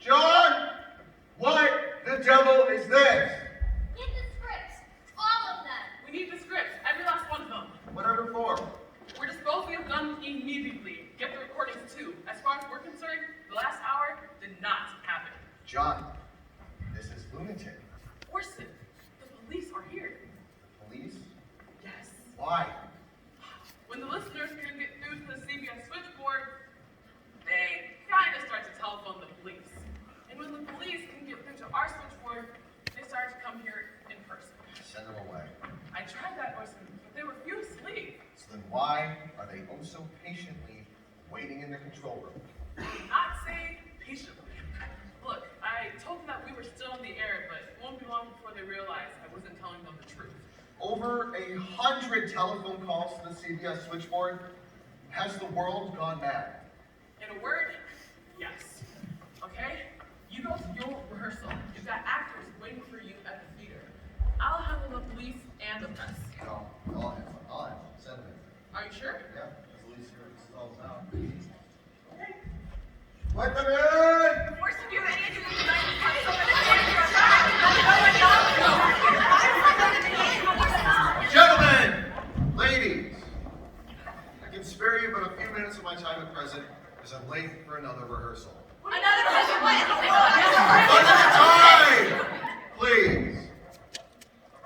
John, what the devil is this? Get the scripts. All of them. We need the scripts, every last one of them. Whatever for. We're disposing of them immediately. Get the recordings too. As far as we're concerned, the last hour did not happen. John, this is lunatic. Orson, the police are here. The police? Yes. Why? When the listeners couldn't get through to the CBS switchboard, they kind of start to telephone the police. And when the police couldn't get through to our switchboard, they started to come here in person. Send them away. I tried that, Orson, but they refused to leave. So then why are they oh so patiently waiting in the control room? Not say patiently. Look, I told them that we were still in the air, but it won't be long before they realized I wasn't telling them the truth. Over 100 telephone calls to the CBS switchboard. Has the world gone mad? In a word, yes. Okay? You go to your rehearsal. You've got actors waiting for you at the theater. I'll handle the police and the press. No, I'll have them. Send them. Are you sure? Yeah, at least here it's all about. Okay. Let them in! Orson, do you have any idea Gentlemen, ladies, I can spare you but a few minutes of my time at present as I'm late for another rehearsal. Another present what? Time! Please.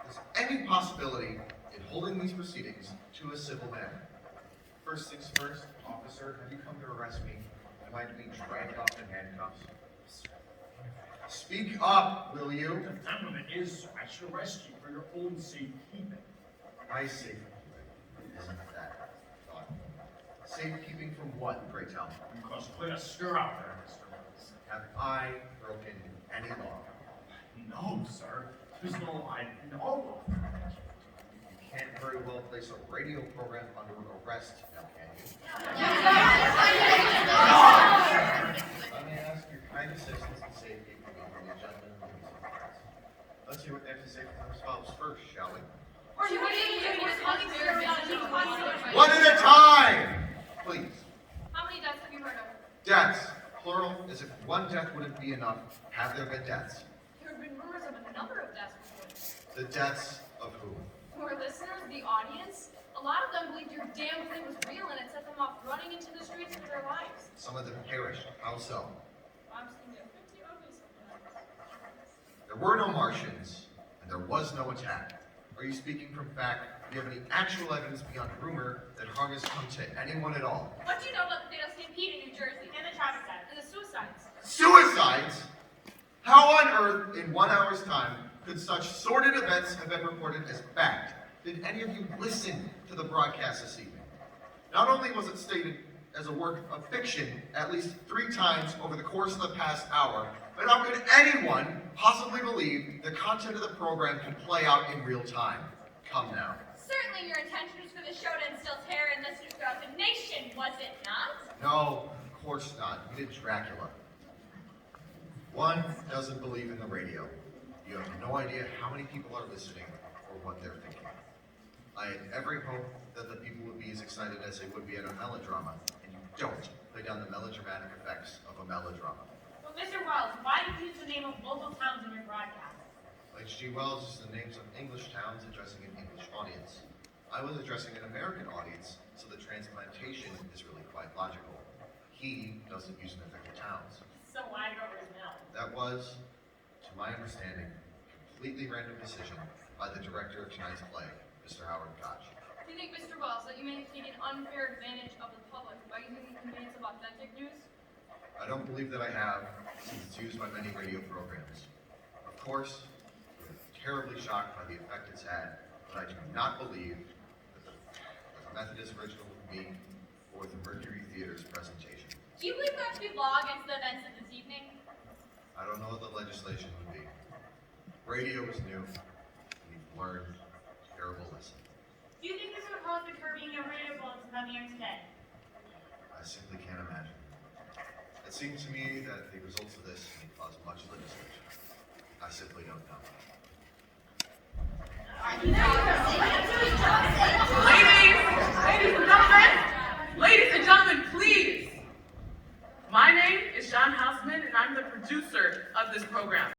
Is any possibility in holding these proceedings to a civil manner? First things first, officer, have you come to arrest me? Am I to be dragged off in handcuffs? Speak up, will you? The gentleman is, I should arrest you for your own safekeeping. My safekeeping isn't that thought. Safekeeping from what, pray tell me? You must clear a stir out there, Mr. Welles. Have I broken any law? No, sir. There's no I know of. You can't very well place a radio program under arrest now, can you? Let me ask your kind assistance and safety from the gentlemen and ladies of the press. Let's hear what they have to say for themselves first, shall we? One at a time! Please. How many deaths have you heard of? Deaths, plural, as if one death wouldn't be enough. Have there been deaths? There have been rumors of a number of deaths before. The deaths of whom? For listeners, the audience, a lot of them believed your damn thing was real and it set them off running into the streets for their lives. Some of them perished. How so? I'm seeing it 50 ugly sometimes. There were no Martians, and there was no attack. Are you speaking from fact? Do you have any actual evidence beyond rumor that harm has come to anyone at all? What do you know about the fatal stampede in New Jersey? And the traffic deaths? And the suicides? Suicides? How on earth, in 1 hour's time, could such sordid events have been reported as fact? Did any of you listen to the broadcast this evening? Not only was it stated as a work of fiction at least 3 times over the course of the past hour, but how could anyone possibly believe the content of the program could play out in real time? Come now. Certainly your intention was for the show to instill terror in listeners throughout the nation, was it not? No, of course not. You did Dracula. One doesn't believe in the radio. You have no idea how many people are listening or what they're thinking. I had every hope that the people would be as excited as they would be at a melodrama, and you don't play down the melodramatic effects of a melodrama. But Mr. Wells, why did you use the name of local towns in your broadcast? H.G. Wells is the names of English towns addressing an English audience. I was addressing an American audience, so the transplantation is really quite logical. He doesn't use an affected towns. So why go over his mill? That was, to my understanding, completely random decision by the director of tonight's play, Mr. Howard Koch. Do you think, Mr. Wells, that you may take an unfair advantage of the public by using the convenience of authentic news? I don't believe that I have, since it's used by many radio programs. Of course, we're terribly shocked by the effect it's had, but I do not believe that the Methodist original would be or the Mercury Theater's presentation. Do you believe there to be law against the events of this evening? I don't know what the legislation would be. Radio is new, and we've learned a terrible lesson. Do you think this would cause the curbing of radio bulletins on the air today? I simply can't imagine. It seems to me that the results of this may cause much legislation. I simply don't know. Ladies and gentlemen, please. My name is John Houseman, and I'm the producer of this program.